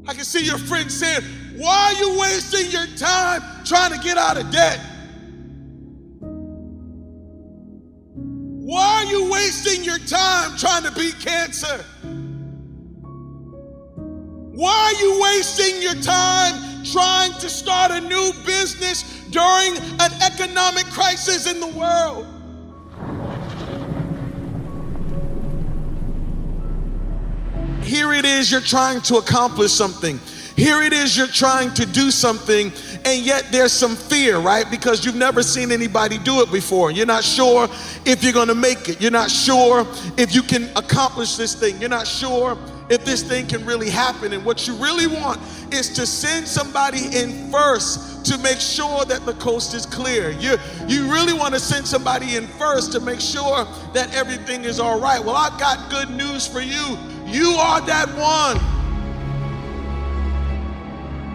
I can see your friends saying, why are you wasting your time trying to get out of debt? Why are you wasting your time trying to beat cancer? Why are you wasting your time trying to start a new business during an economic crisis in the world? Here it is, you're trying to accomplish something. Here it is, you're trying to do something, and yet there's some fear, right? Because you've never seen anybody do it before. You're not sure if you're gonna make it. You're not sure if you can accomplish this thing. You're not sure if this thing can really happen. And what you really want is to send somebody in first to make sure that the coast is clear. You really want to send somebody in first to make sure that everything is all right. Well, I've got good news for you. You are that one.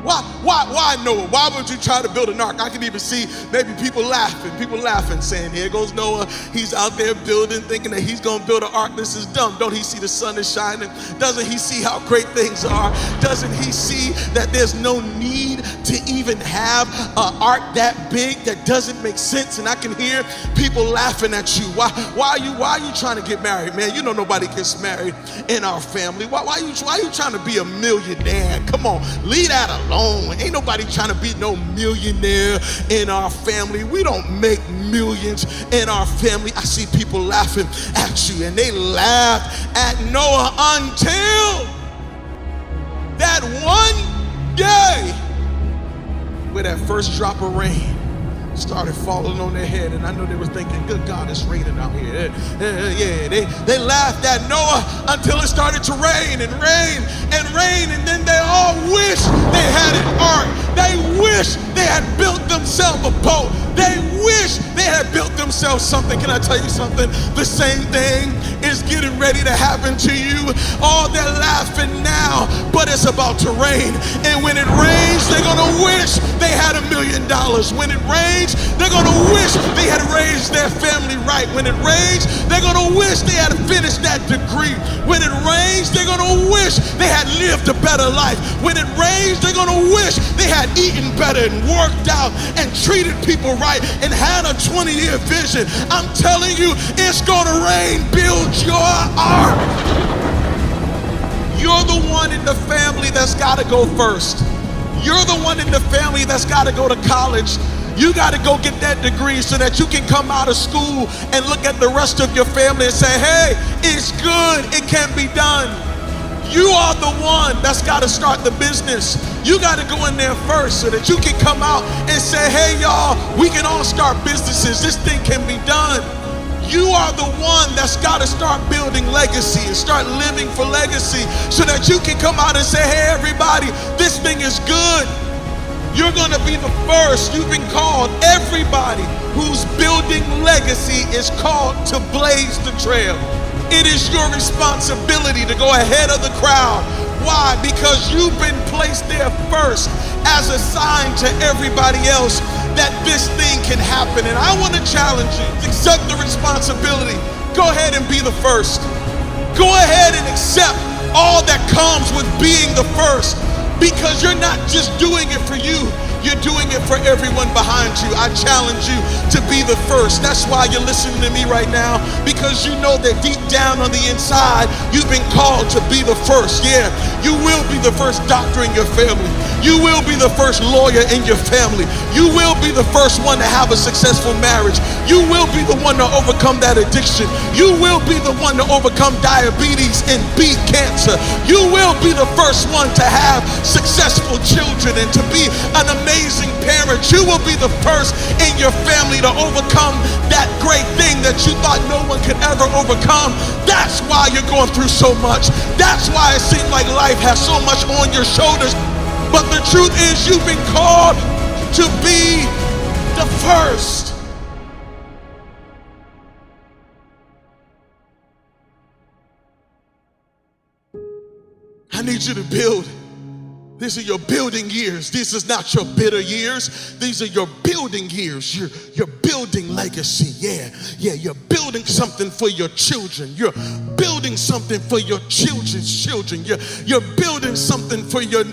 Why Noah? Why would you try to build an ark? I can even see maybe people laughing, saying, here goes Noah. He's out there building, thinking that he's gonna build an ark. This is dumb. Don't he see the sun is shining? Doesn't he see how great things are? Doesn't he see that there's no need to even have an ark that big? That doesn't make sense. And I can hear people laughing at you. Why are you trying to get married, man? You know nobody gets married in our family. Why are you trying to be a millionaire? Come on, leave that alone. Ain't nobody trying to be no millionaire in our family. We don't make millions in our family. I see people laughing at you, and they laughed at Noah until that one day where that first drop of rain started falling on their head, and I know they was thinking, good God, it's raining out here. They laughed at Noah until it started to rain and rain and rain, and then they all wished they had an ark. They wished they had built themselves a boat. They wish they had built themselves something. Can I tell you something? The same thing is getting ready to happen to you. Oh, they're laughing now, but it's about to rain. And when it rains, they're gonna wish they had $1 million. When it rains, they're gonna wish they had raised their family right. When it rains, they're gonna wish they had finished that degree. When it rains, they're gonna wish they had lived a better life. When it rains, they're gonna wish they had eaten better and worked out and treated people right and had a 20-year vision. I'm telling you, it's gonna rain. Build your ark. You're the one in the family that's gotta go first. You're the one in the family that's gotta go to college. You gotta go get that degree so that you can come out of school and look at the rest of your family and say, hey, it's good, it can be done. You are the one that's gotta start the business. You gotta go in there first so that you can come out and say, hey y'all, we can all start businesses. This thing can be done. You are the one that's gotta start building legacy and start living for legacy so that you can come out and say, hey everybody, this thing is good. You're gonna be the first. You've been called. Everybody who's building legacy is called to blaze the trail. It is your responsibility to go ahead of the crowd. Why? Because you've been placed there first as a sign to everybody else that this thing can happen. And I want to challenge you to accept the responsibility. Go ahead and be the first. Go ahead and accept all that comes with being the first, because you're not just doing it for you. You're doing it for everyone behind you. I challenge you to be the first. That's why you're listening to me right now, because you know that deep down on the inside, you've been called to be the first. Yeah, you will be the first doctor in your family. You will be the first lawyer in your family. You will be the first one to have a successful marriage. You will be the one to overcome that addiction. You will be the one to overcome diabetes and beat cancer. You will be the first one to have successful children and to be an amazing parent. You will be the first in your family to overcome that great thing that you thought no one could ever overcome. That's why you're going through so much. That's why it seems like life has so much on your shoulders. But the truth is, you've been called to be the first. I need you to build. These are your building years. This is not your bitter years. These are your building years. You're building legacy. Yeah, you're building something for your children. You're building something for your children's children. You're building something for your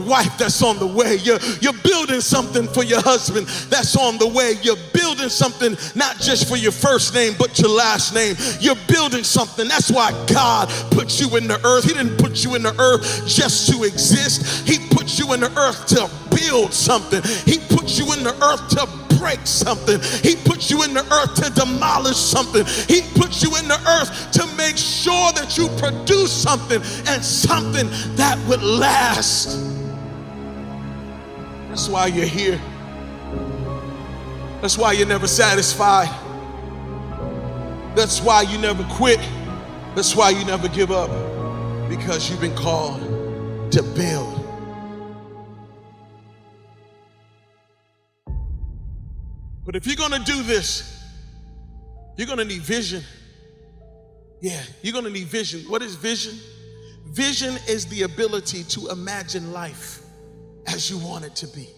wife that's on the way. You're building something for your husband that's on the way. You're building something not just for your first name, but your last name. You're building something. That's why God put you in the earth. He didn't put you in the earth just to exist. He put you in the earth to build something. He put you in the earth to break something. He put you in the earth to demolish something. He put you in the earth to make sure that you produce something, and something that would last. That's why you're here. That's why you're never satisfied. That's why you never quit. That's why you never give up, because you've been called to build. But if you're gonna do this, you're gonna need vision. Yeah, you're gonna need vision. What is vision? Vision is the ability to imagine life as you want it to be.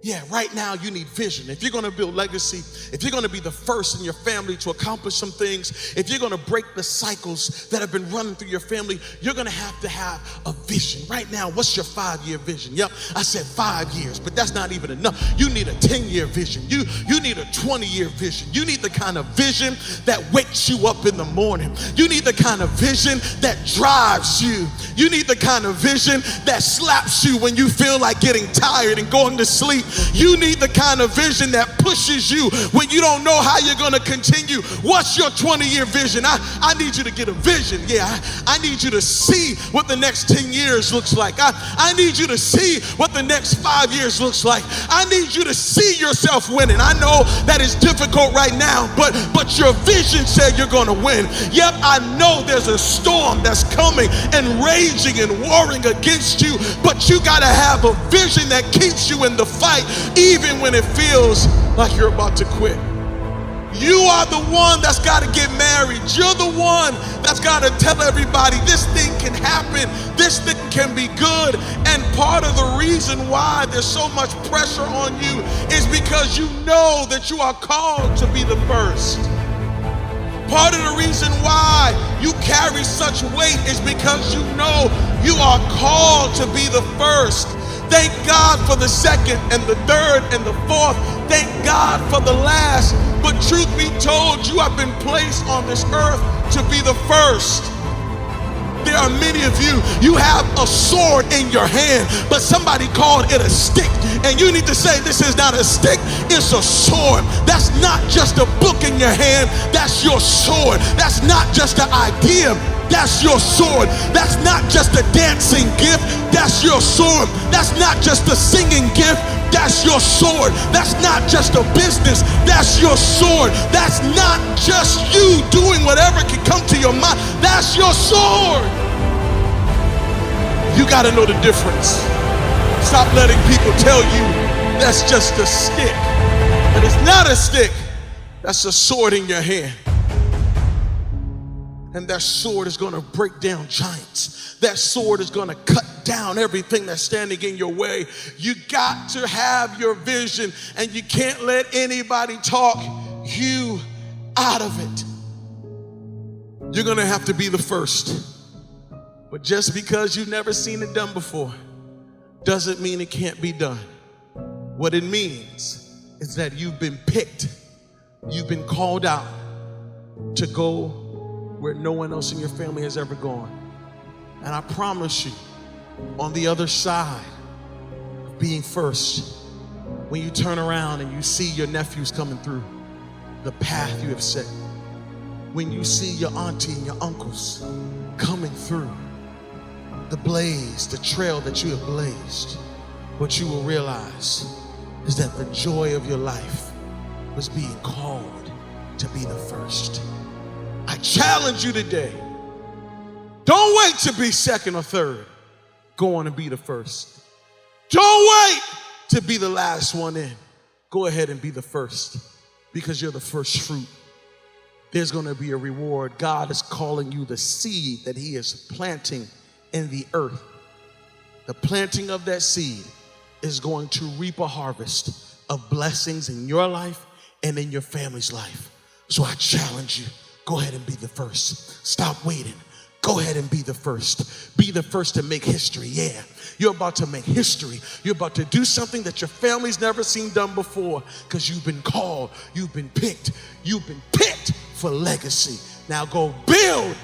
Yeah, right now you need vision. If you're gonna build legacy, if you're gonna be the first in your family to accomplish some things, if you're gonna break the cycles that have been running through your family, you're gonna have to have a vision. Right now, what's your 5-year vision? Yep, I said 5 years, but that's not even enough. You need a 10-year vision. You need a 20-year vision. You need the kind of vision that wakes you up in the morning. You need the kind of vision that drives you. You need the kind of vision that slaps you when you feel like getting tired and going to sleep. You need the kind of vision that pushes you when you don't know how you're going to continue. What's your 20-year vision? I need you to get a vision. Yeah, I need you to see what the next 10 years looks like. I need you to see what the next 5 years looks like. I need you to see yourself winning. I know that it's difficult right now, but your vision said you're going to win. Yep, I know there's a storm that's coming and raging and warring against you, but you got to have a vision that keeps you in the fight, even when it feels like you're about to quit. You are the one that's got to get married. You're the one that's got to tell everybody this thing can happen. This thing can be good. And part of the reason why there's so much pressure on you is because you know that you are called to be the first. Part of the reason why you carry such weight is because you know you are called to be the first. Thank God for the second and the third and the fourth. Thank God for the last. But truth be told, you have been placed on this earth to be the first. There are many of you, you have a sword in your hand, but somebody called it a stick. And you need to say, this is not a stick, it's a sword. That's not just a book in your hand, that's your sword. That's not just an idea, that's your sword. That's not just a dancing gift, that's your sword. That's not just a singing gift, that's your sword. That's not just a business, that's your sword. That's not just you doing whatever can come to your mind, that's your sword. You got to know the difference. Stop letting people tell you that's just a stick. But it's not a stick, that's a sword in your hand. And that sword is going to break down giants. That sword is going to cut down everything that's standing in your way. You got to have your vision, and you can't let anybody talk you out of it. You're going to have to be the first. But just because you've never seen it done before doesn't mean it can't be done. What it means is that you've been picked. You've been called out to go where no one else in your family has ever gone. And I promise you, on the other side of being first, when you turn around and you see your nephews coming through the path you have set, when you see your auntie and your uncles coming through the blaze, the trail that you have blazed, what you will realize is that the joy of your life was being called to be the first. I challenge you today, don't wait to be second or third. Go on and be the first. Don't wait to be the last one in. Go ahead and be the first, because you're the first fruit. There's going to be a reward. God is calling you the seed that he is planting in the earth. The planting of that seed is going to reap a harvest of blessings in your life and in your family's life. So I challenge you, Go ahead and be the first. Stop waiting. Go ahead and be the first. Be the first to make history. Yeah, you're about to make history. You're about to do something that your family's never seen done before, because you've been called, you've been picked for legacy. Now go build